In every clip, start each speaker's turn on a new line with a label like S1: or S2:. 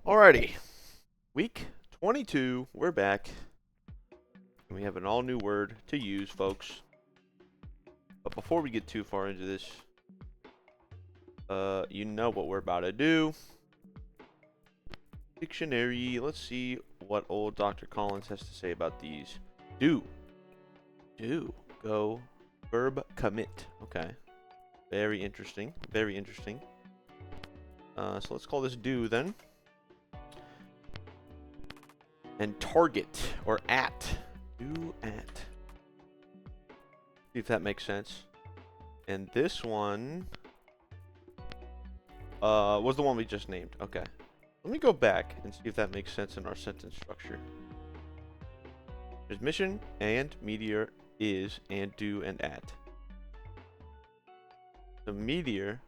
S1: Alrighty, week 22, we're back. And we have an all new word to use, folks. But before we get too far into this, you know what we're about to do. Dictionary, let's see what old Dr. Collins has to say about these. Do, go, verb commit. Okay, very interesting, very interesting. So let's call this do then. And target, or at. Do at. See if that makes sense. And this one was the one we just named. Okay. Let me go back and see if that makes sense in our sentence structure. Transmission and meteor is and do and at. The meteor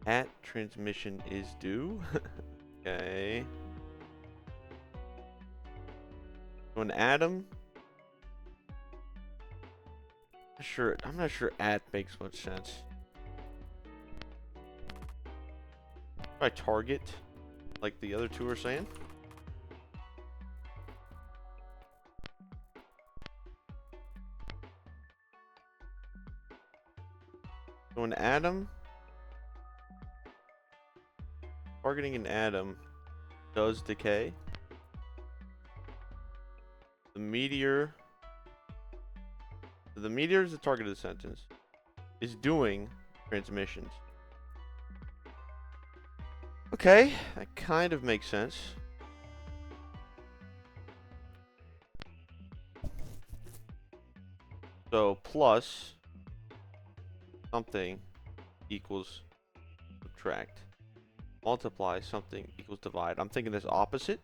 S1: at transmission is do. Okay. So an atom. I'm not sure at makes much sense. Try target, like the other two are saying. So an atom. Targeting an atom does decay. The meteor is the target of the sentence. Is doing transmissions. Okay, that kind of makes sense. So plus something equals subtract. Multiply something equals divide. I'm thinking this opposite.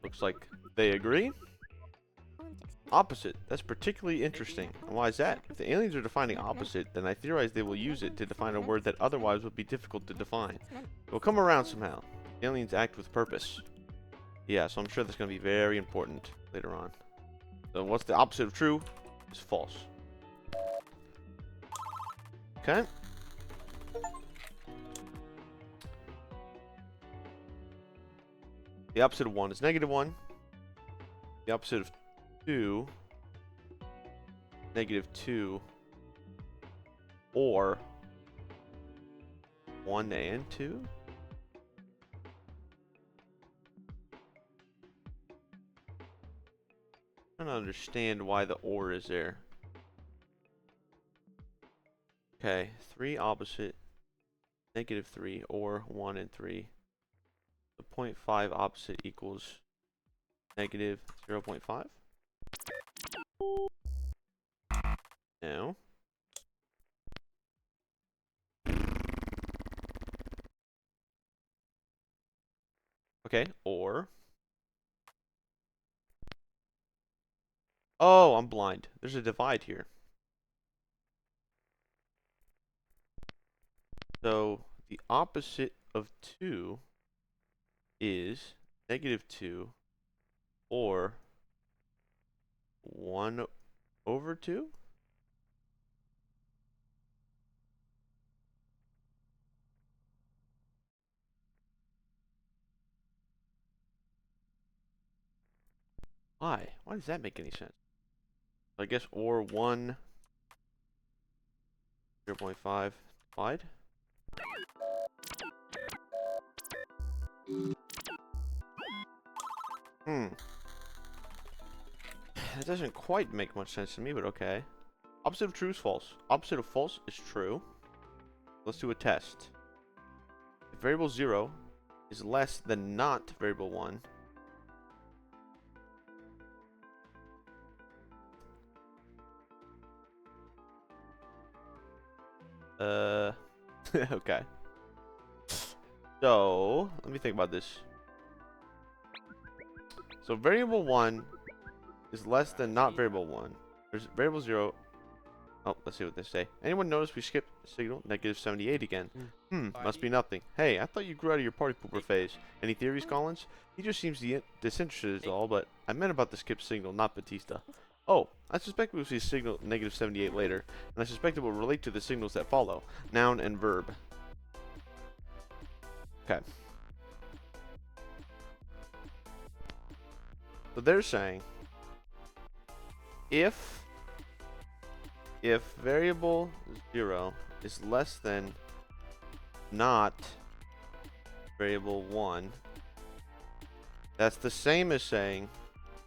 S1: Looks like they agree. Opposite. That's particularly interesting. And why is that? If the aliens are defining opposite, then I theorize they will use it to define a word that otherwise would be difficult to define. It will come around somehow. Aliens act with purpose. Yeah, so I'm sure that's going to be very important later on. So what's the opposite of true? Is false. Okay. The opposite of 1 is -1. The opposite of 2, -2. Or 1 and 2. I don't understand why the or is there. Okay, 3 opposite, -3, or 1 and 3. The 0.5 opposite equals -0.5. Now, okay, or, oh, I'm blind. There's a divide here. So the opposite of 2 is -2 or 1/2. Why? Why does that make any sense? I guess or 1, 0.5 divide. That doesn't quite make much sense to me, but okay. Opposite of true is false. Opposite of false is true. Let's do a test. If variable 0 is less than not variable 1, okay. So, let me think about this. So variable 1 is less than not variable 1. There's variable 0. Oh, let's see what they say. Anyone notice we skipped signal? -78 again. Must be nothing. Hey, I thought you grew out of your party pooper phase. Any theories, Collins? He just seems disinterested is all, but I meant about the skip signal, not Batista. Oh, I suspect we will see signal -78 later, and I suspect it will relate to the signals that follow, noun and verb. Okay. So they're saying if variable 0 is less than not variable 1, that's the same as saying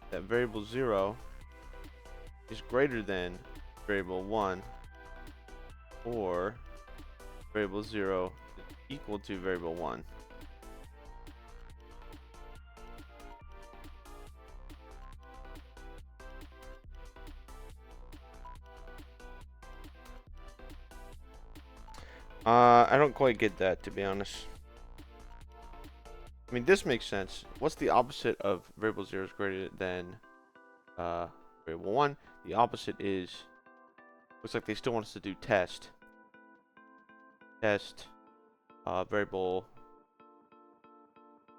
S1: that variable 0 is greater than variable 1, or variable 0 is equal to variable 1. I don't quite get that, to be honest. I mean, this makes sense. What's the opposite of variable 0 is greater than variable 1? The opposite is, looks like they still want us to do test. Test variable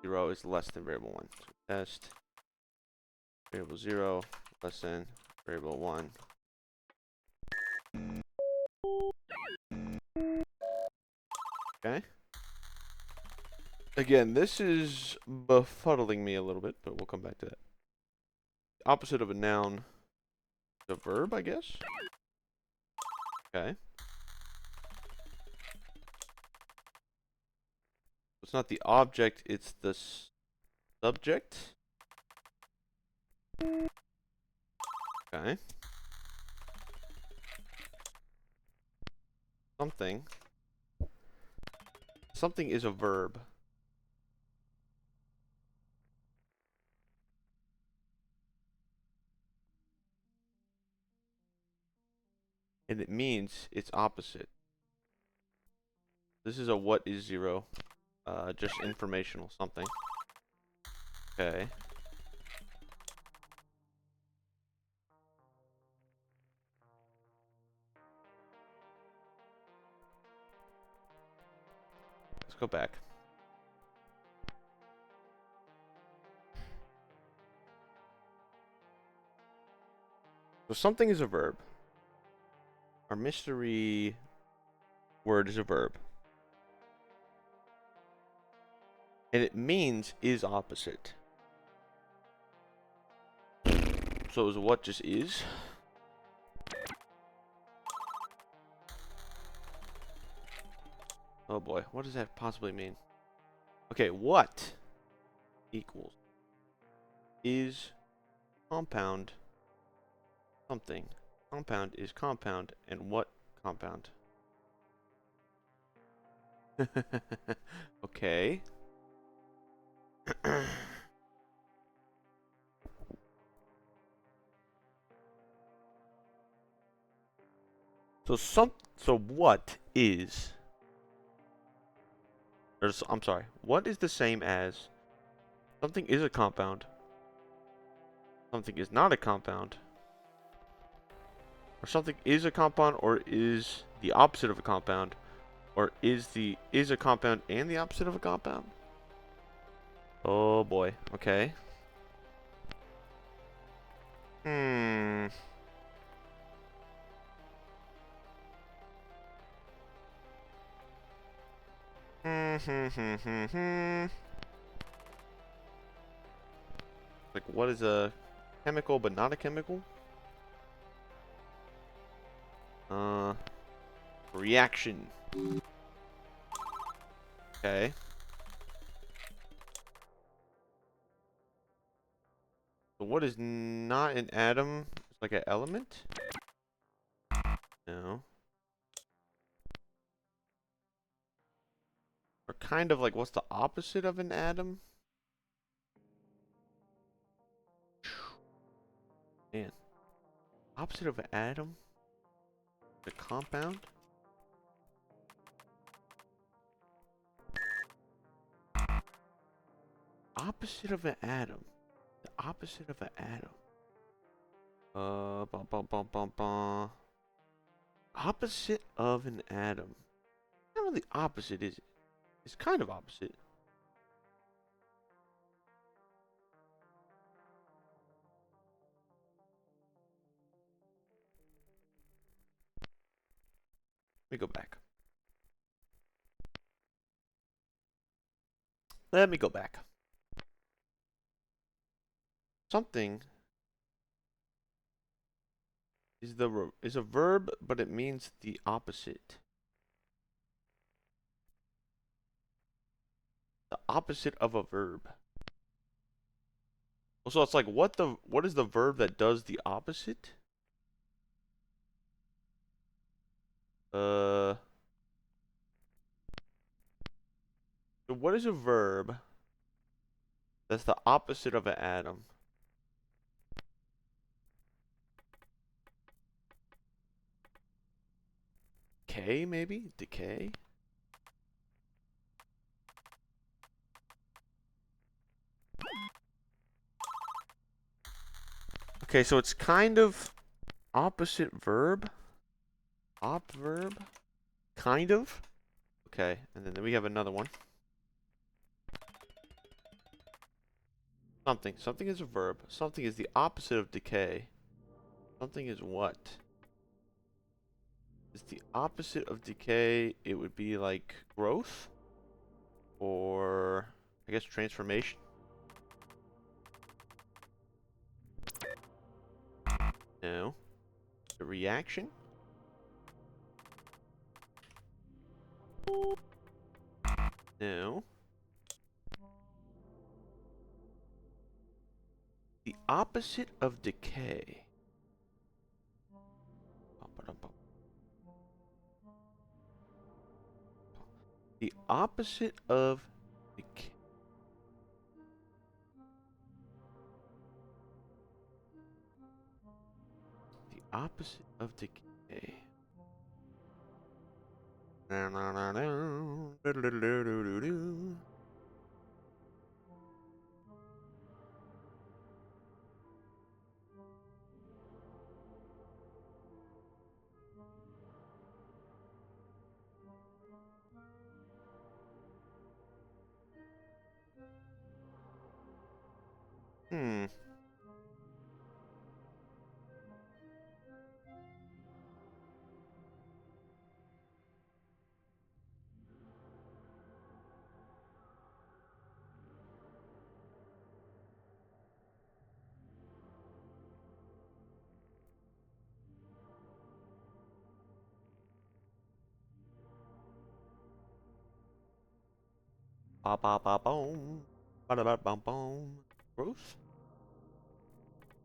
S1: 0 is less than variable 1. So test variable 0 less than variable 1. Okay. Again, this is befuddling me a little bit, but we'll come back to that. The opposite of a noun is a verb, I guess? Okay. It's not the object, it's the subject. Okay. Something is a verb. And it means its opposite. This is a what is 0. Just informational something. Okay. Let's go back. So something is a verb. Our mystery word is a verb. And it means is opposite. So is what just is? Oh boy, what does that possibly mean? Okay, what equals is compound something. Compound is compound, and what compound? Okay. So what is, I'm sorry, what is the same as something is a compound, something is not a compound, or something is a compound or is the opposite of a compound, or is a compound and the opposite of a compound? Oh boy, okay. Hmm. Like, what is a chemical but not a chemical? Reaction. Okay. So what is not an atom? It's like an element? No. Or kind of like, what's the opposite of an atom? Man. Opposite of an atom? A compound? Opposite of an atom. The opposite of an atom. Bum, bum, bum, bum, bum. Opposite of an atom. Not really opposite, is it? It's kind of opposite. Let me go back. Let me go back. Something is a verb, but it means the opposite. The opposite of a verb. So it's like what is the verb that does the opposite? So what is a verb that's the opposite of an atom? Decay, maybe? Decay? Okay, so it's kind of opposite verb. Op verb? Kind of? Okay, and then we have another one. Something. Something is a verb. Something is the opposite of decay. Something is what? Is the opposite of decay, it would be like growth? Or, I guess, transformation? No. The reaction? No. The opposite of decay. The opposite of decay. The opposite of decay. Hmm. Ba ba ba boom. Ba da ba bum boom. Growth?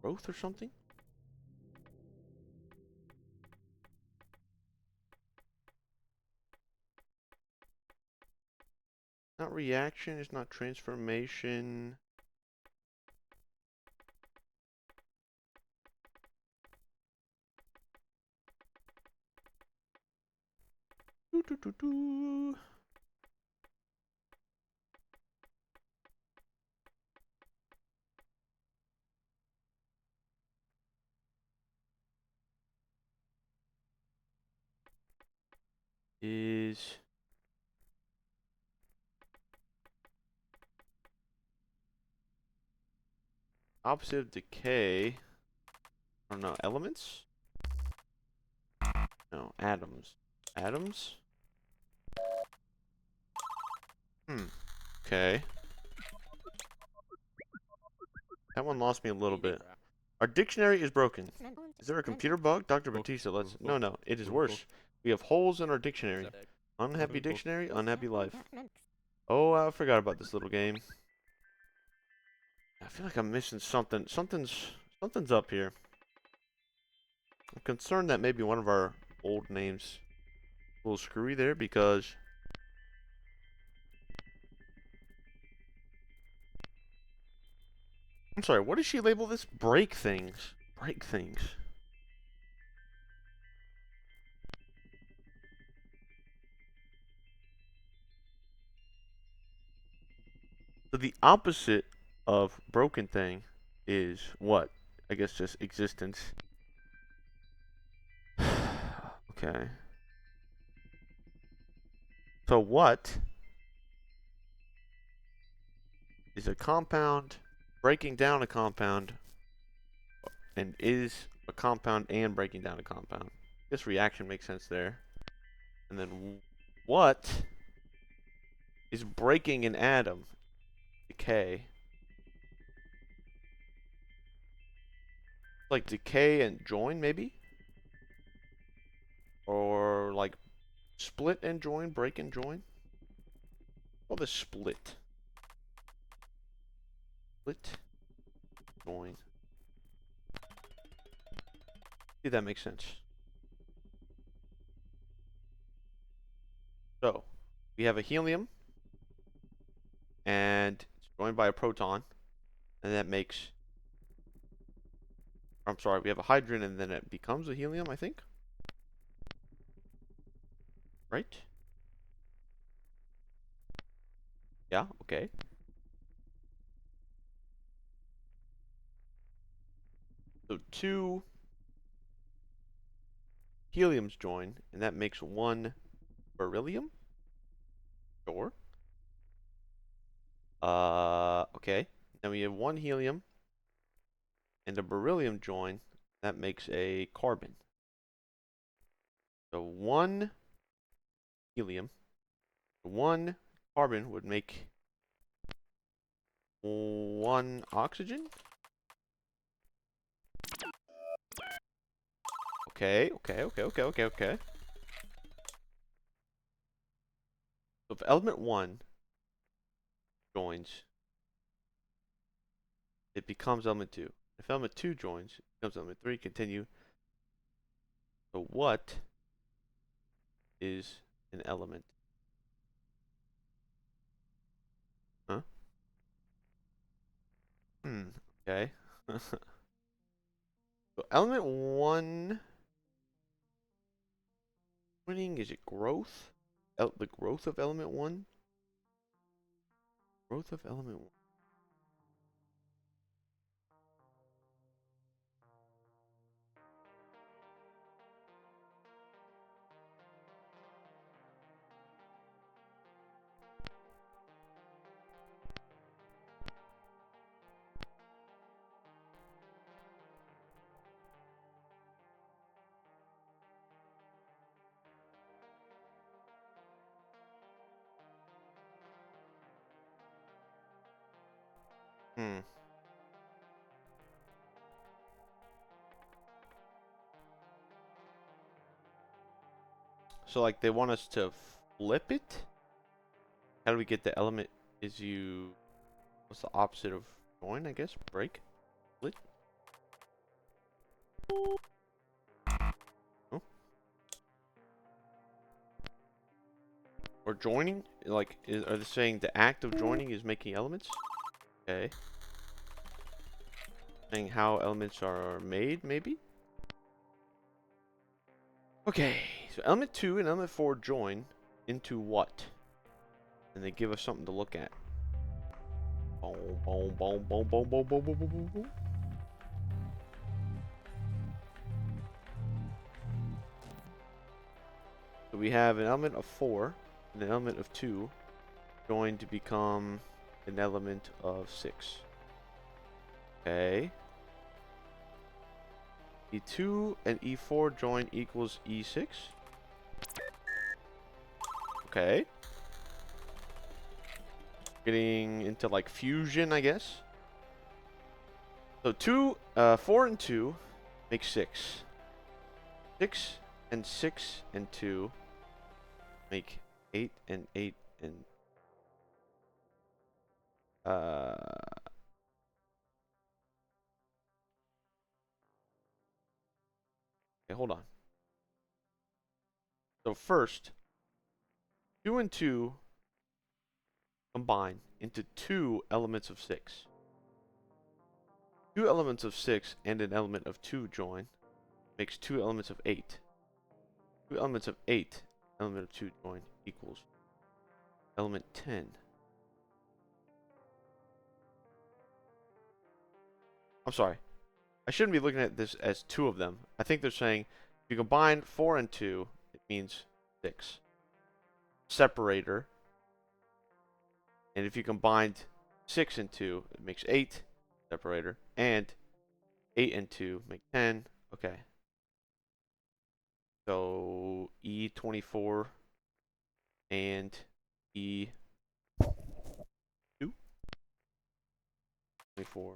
S1: Growth or something? Not reaction, it's not transformation. Doo -doo -doo -doo. Is opposite of decay. I don't know, elements? No, atoms. Atoms? Okay. That one lost me a little bit. Our dictionary is broken. Is there a computer bug? Dr. Batista, let's... No, it is worse. We have holes in our dictionary. Unhappy dictionary, unhappy life. Oh, I forgot about this little game. I feel like I'm missing something. Something's up here. I'm concerned that maybe one of our old names will screwy there because... I'm sorry, what does she label this? Break things. Break things. So the opposite of broken thing is what? I guess just existence. Okay. So what is a compound breaking down a compound and is a compound and breaking down a compound? This reaction makes sense there. And then what is breaking an atom? Decay. Like decay and join, maybe? Or like split and join, break and join? Call this split. Split, join. See, that makes sense. So, we have a helium, and it's joined by a proton, and that makes... I'm sorry, we have a hydrogen, and then it becomes a helium, I think? Right? Yeah, okay. So two heliums join, and that makes one beryllium? Sure. Okay. Then we have one helium and a beryllium join. That makes a carbon. So one helium, one carbon would make one oxygen? Okay. So if element 1 joins, it becomes element 2. If element 2 joins, it becomes element 3. Continue. So what is an element? Huh? Okay. So element 1 winning, is it growth? The growth of element 1? Growth of element 1. Hmm. So like they want us to flip it? How do we get the element? What's the opposite of join, I guess? Break? Split? Oh. Or joining? Like, are they saying the act of joining is making elements? Okay. Saying how elements are made, maybe? Okay, so element 2 and element 4 join into what? And they give us something to look at. Boom, boom, boom, boom, boom, boom, boom, boom, boom, boom. So we have an element of 4 and an element of 2 joined to become an element of 6. Okay. E2 and E4 join equals E6. Okay. Getting into like fusion, I guess. So 4 and 2 make 6. 6 and 6 and 2 make 8 and 8 and okay, hold on. So first, 2 and 2 combine into 2 elements of 6. 2 elements of 6 and an element of 2 join makes 2 elements of 8. 2 elements of 8, element of 2 join equals element 10. I'm sorry. I shouldn't be looking at this as 2 of them. I think they're saying if you combine 4 and 2, it means 6. Separator. And if you combined 6 and 2, it makes 8. Separator. And 8 and 2 make 10. Okay. So E24 and E2. 24.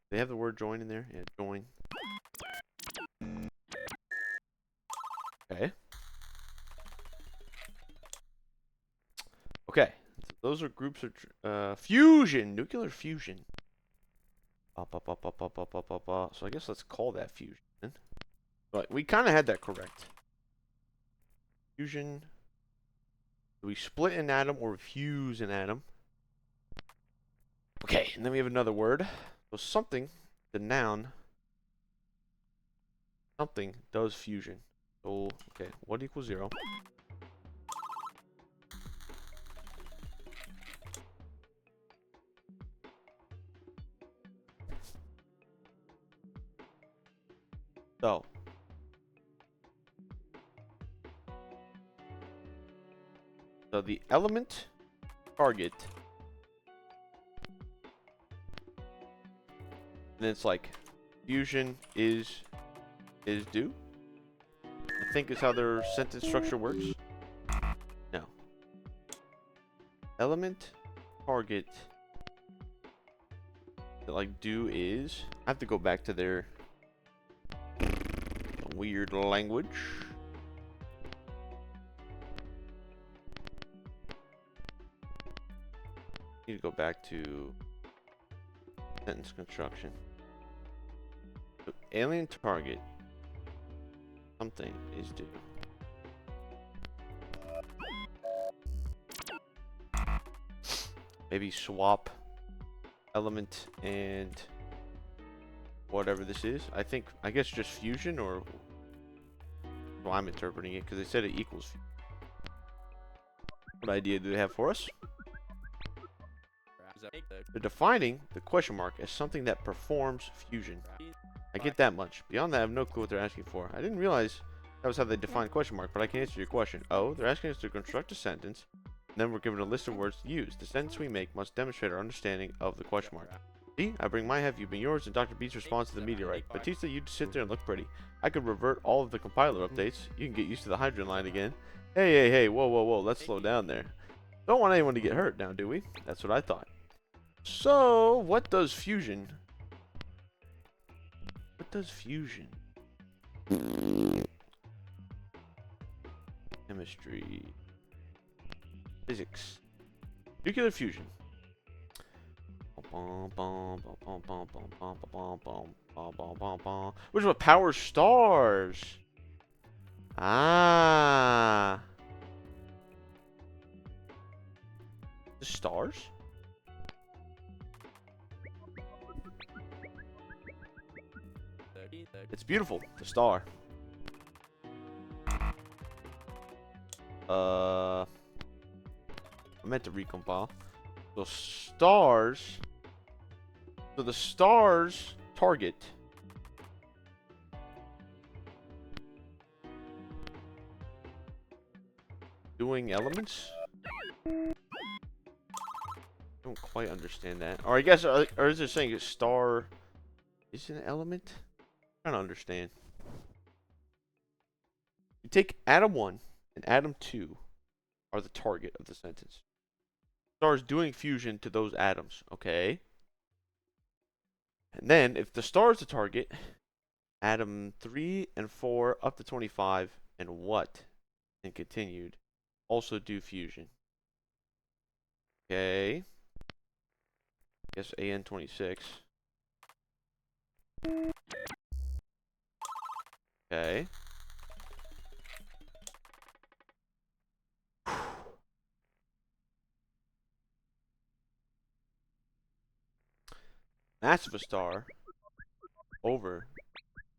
S1: They have the word join in there? Yeah, join. Okay. Okay. So those are groups of fusion, nuclear fusion. So I guess let's call that fusion. But we kind of had that correct. Fusion. Do we split an atom or fuse an atom? Okay, and then we have another word. So something, the noun, something does fusion. So, okay, 1 equals 0. So, the element target, and it's like fusion is due. I think is how their sentence structure works. No. Element target that like do is. I have to go back to their weird language. Need to go back to sentence construction. So alien target something is due. Maybe swap element and whatever this is. I guess just fusion, or well, I'm interpreting it because they said it equals. What idea do they have for us? They're defining the question mark as something that performs fusion. I get that much. Beyond that, I have no clue what they're asking for. I didn't realize that was how they define question mark, but I can answer your question. Oh, they're asking us to construct a sentence, and then we're given a list of words to use. The sentence we make must demonstrate our understanding of the question mark. See, I bring my half, you bring yours, and Dr. B's response to the meteorite. Batista, you just sit there and look pretty. I could revert all of the compiler updates. You can get used to the hydrogen line again. Hey, whoa, let's slow down there. Don't want anyone to get hurt now, do we? That's what I thought. So, what does fusion? What does fusion? Chemistry. Physics. Nuclear fusion. Which is what powers stars. Ah. The stars? It's beautiful. The star. I meant to recompile. So stars. So the stars target doing elements. I don't quite understand that. Or I guess, or is it saying a star is an element? I don't understand. You take atom 1 and atom 2 are the target of the sentence. Stars doing fusion to those atoms, okay? And then if the star is the target, atom 3 and 4 up to 25 and what? And continued also do fusion. Okay. Guess AN26. Okay. Mass of a star over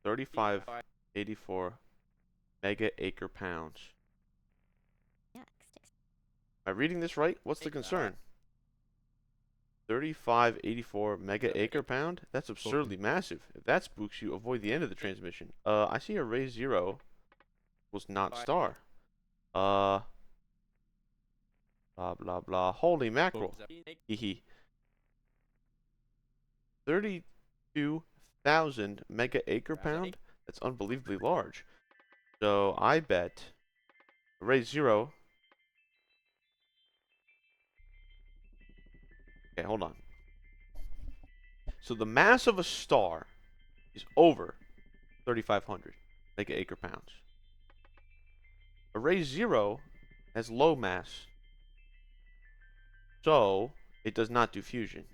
S1: 3584 mega acre pounds. Am I reading this right? What's the concern? 3584 mega acre pound? That's absurdly massive. If that spooks you, avoid the end of the transmission. I see a raised 0 equals not star. Blah blah blah. Holy mackerel. Hehe. 32,000 mega acre pound? That's unbelievably large. So I bet array 0. Okay, hold on. So the mass of a star is over 3,500 mega acre pounds. Array 0 has low mass, so it does not do fusion.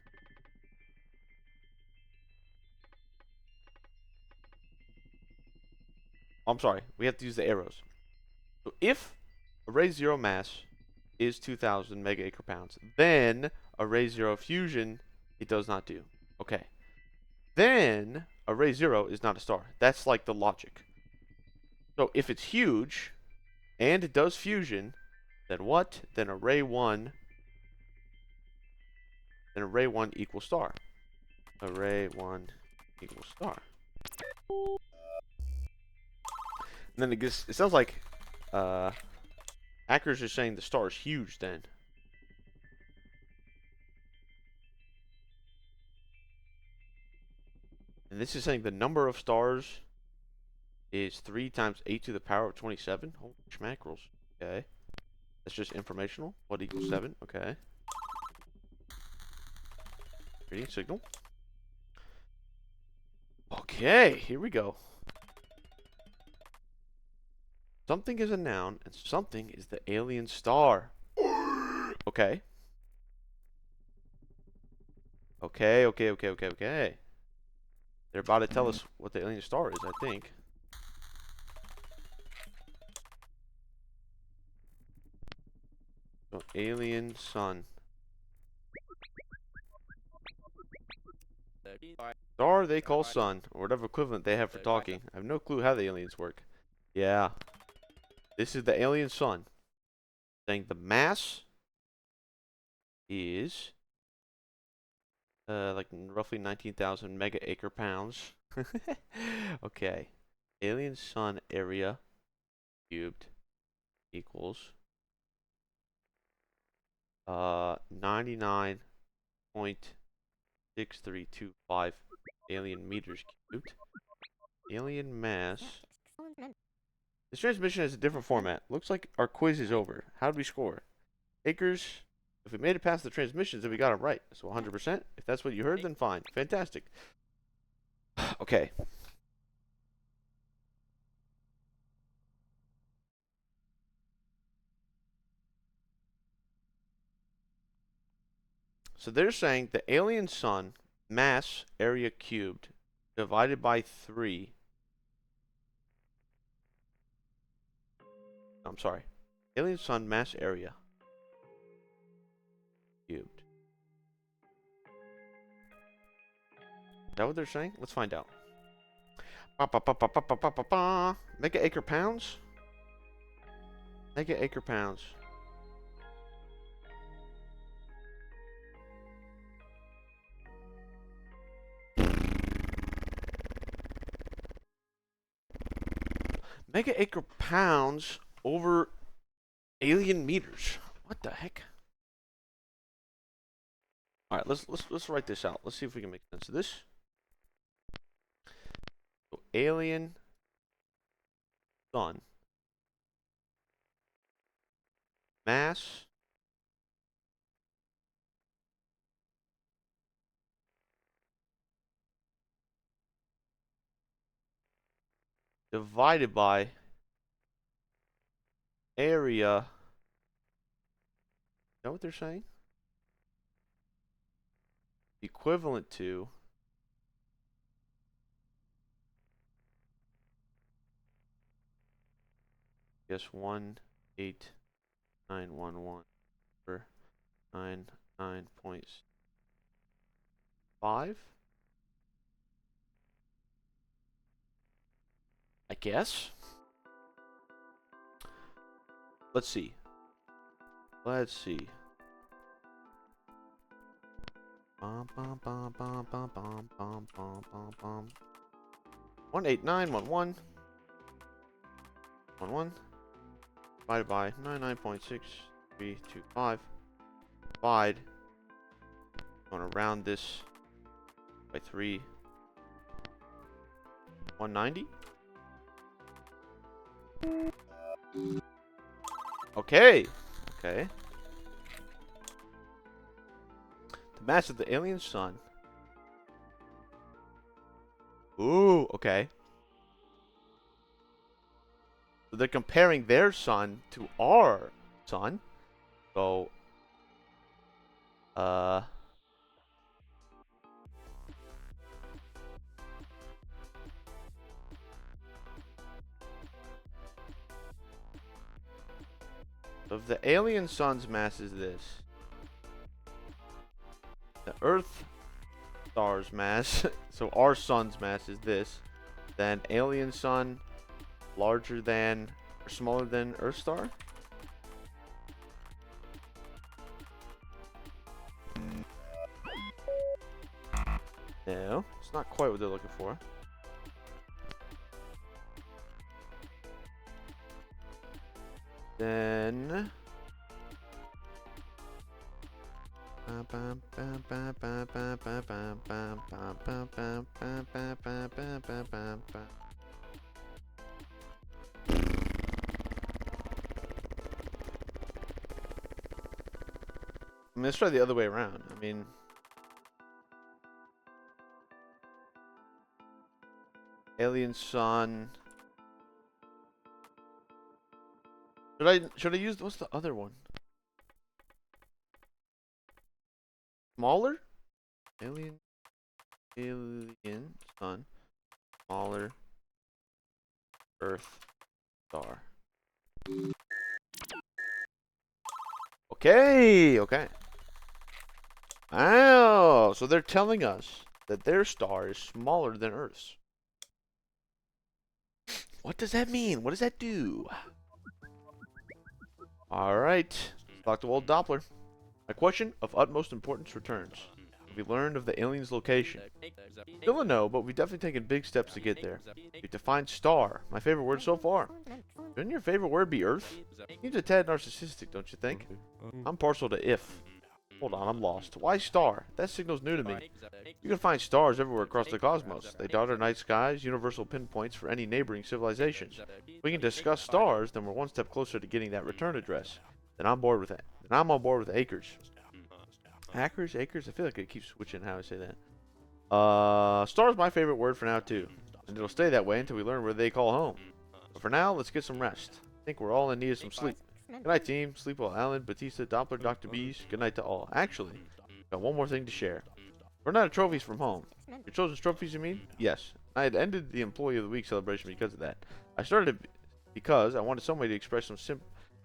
S1: I'm sorry, we have to use the arrows. So if array 0 mass is 2,000 mega acre pounds, then array 0 fusion it does not do. Okay. Then array 0 is not a star. That's like the logic. So if it's huge and it does fusion, then what? Then array 1 equals star. Array 1 equals star. And then it sounds like Hackers are saying the star is huge then. And this is saying the number of stars is 3 times 8 to the power of 27. Holy schmackles. Okay. That's just informational. What equals 7? Okay. Reading signal. Okay, here we go. Something is a noun, and something is the alien star. Okay. Okay. They're about to tell us what the alien star is, I think. So, alien sun. Star they call sun, or whatever equivalent they have for talking. I have no clue how the aliens work. Yeah. This is the alien sun. Saying the mass is like roughly 19,000 mega acre pounds. Okay. Alien sun area cubed equals 99.6325 alien meters cubed. Alien mass. This transmission has a different format. Looks like our quiz is over. How did we score? Acres. If we made it past the transmissions, then we got it right. So 100%. If that's what you heard, then fine. Fantastic. Okay. So they're saying the alien sun mass area cubed divided by 3. I'm sorry. Alien sun mass area cubed. Is that what they're saying? Let's find out. Mega acre pounds? Mega acre pounds. Mega acre pounds over alien meters. What the heck? All right, let's write this out. Let's see if we can make sense of this. So alien sun mass divided by area. Is that what they're saying? Equivalent to guess 18911 or 99.5. I guess. Let's see. Let's see. 18911 divided by 99.6325 divide. I'm gonna round this by 3. 190. Okay. Okay. The mass of the alien sun. Ooh, okay. So they're comparing their sun to our sun. So, if the alien sun's mass is this, the Earth star's mass, so our sun's mass is this, then alien sun larger than or smaller than Earth star? No, it's not quite what they're looking for. Then let's try the other way around. I mean, alien sun. Should I use what's the other one? Smaller? Alien sun. Smaller Earth star. Okay, okay. Oh, so they're telling us that their star is smaller than Earth's. What does that mean? What does that do? Alright, talk to old Doppler. A question of utmost importance returns. We learned of the alien's location. Still a no, but we've definitely taken big steps to get there. We've defined star, my favorite word so far. Shouldn't your favorite word be Earth? Seems a tad narcissistic, don't you think? I'm partial to if. Hold on, I'm lost. Why star? That signal's new to me. You can find stars everywhere across the cosmos. They dot our night skies, universal pinpoints for any neighboring civilizations. If we can discuss stars, then we're one step closer to getting that return address. Then I'm bored with it. Then I'm on board with acres. Acres? Acres? I feel like I keep switching how I say that. Star's my favorite word for now too. And it'll stay that way until we learn where they call home. But for now, let's get some rest. I think we're all in need of some sleep. Good night, team. Sleep well, Alan, Batista, Doppler, Dr. Bees. Good night to all. Actually, got one more thing to share. We're out of trophies from home. Your children's trophies, you mean? Yes. I had ended the Employee of the Week celebration because of that. I started it because I wanted some way to express some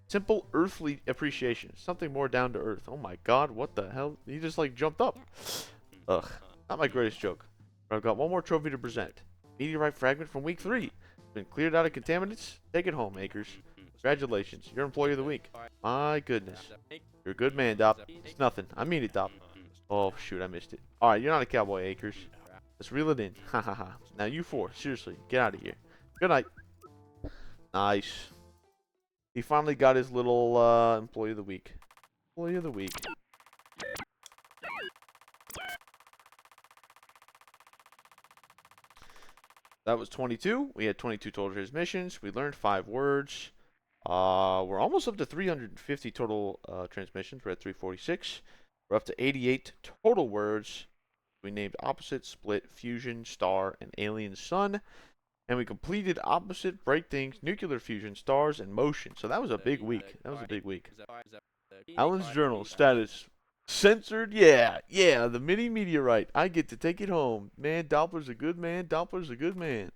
S1: simple earthly appreciation. Something more down to earth. Oh my god, what the hell? He just like jumped up. Ugh. Not my greatest joke. But I've got one more trophy to present. Meteorite fragment from week 3. It's been cleared out of contaminants. Take it home, Acres. Congratulations. You're Employee of the Week. My goodness. You're a good man, Dop. It's nothing. I mean it, Dop. Oh, shoot. I missed it. Alright, you're not a cowboy, Acres. Let's reel it in. Ha ha ha. Now you 4. Seriously. Get out of here. Good night. Nice. He finally got his little Employee of the Week. Employee of the Week. That was 22. We had 22 total transmissions. We learned 5 words. We're almost up to 350 total transmissions. We're at 346. We're up to 88 total words. We named opposite, split, fusion, star, and alien sun. And we completed opposite, break things, nuclear fusion, stars, and motion. So that was a big week. That was a big week. Alan's journal status censored. Yeah, the mini meteorite. I get to take it home. Man, Doppler's a good man. Doppler's a good man.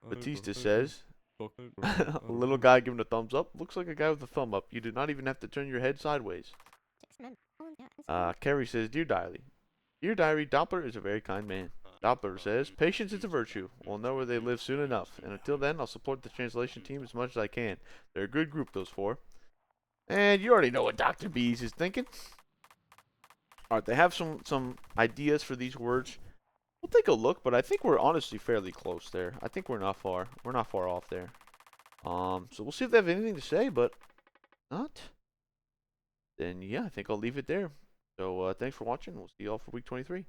S1: Batista says. A little guy giving a thumbs up. Looks like a guy with a thumb up. You do not even have to turn your head sideways. Carrie says, Dear Diary. Dear Diary, Doppler is a very kind man. Doppler says, patience is a virtue. We'll know where they live soon enough. And until then, I'll support the translation team as much as I can. They're a good group, those 4. And you already know what Dr. Bees is thinking. Alright, they have some ideas for these words. We'll take a look, but I think we're honestly fairly close there. I think we're not far. We're not far off there. So we'll see if they have anything to say, but not. Then yeah, I think I'll leave it there. So thanks for watching. We'll see you all for week 23.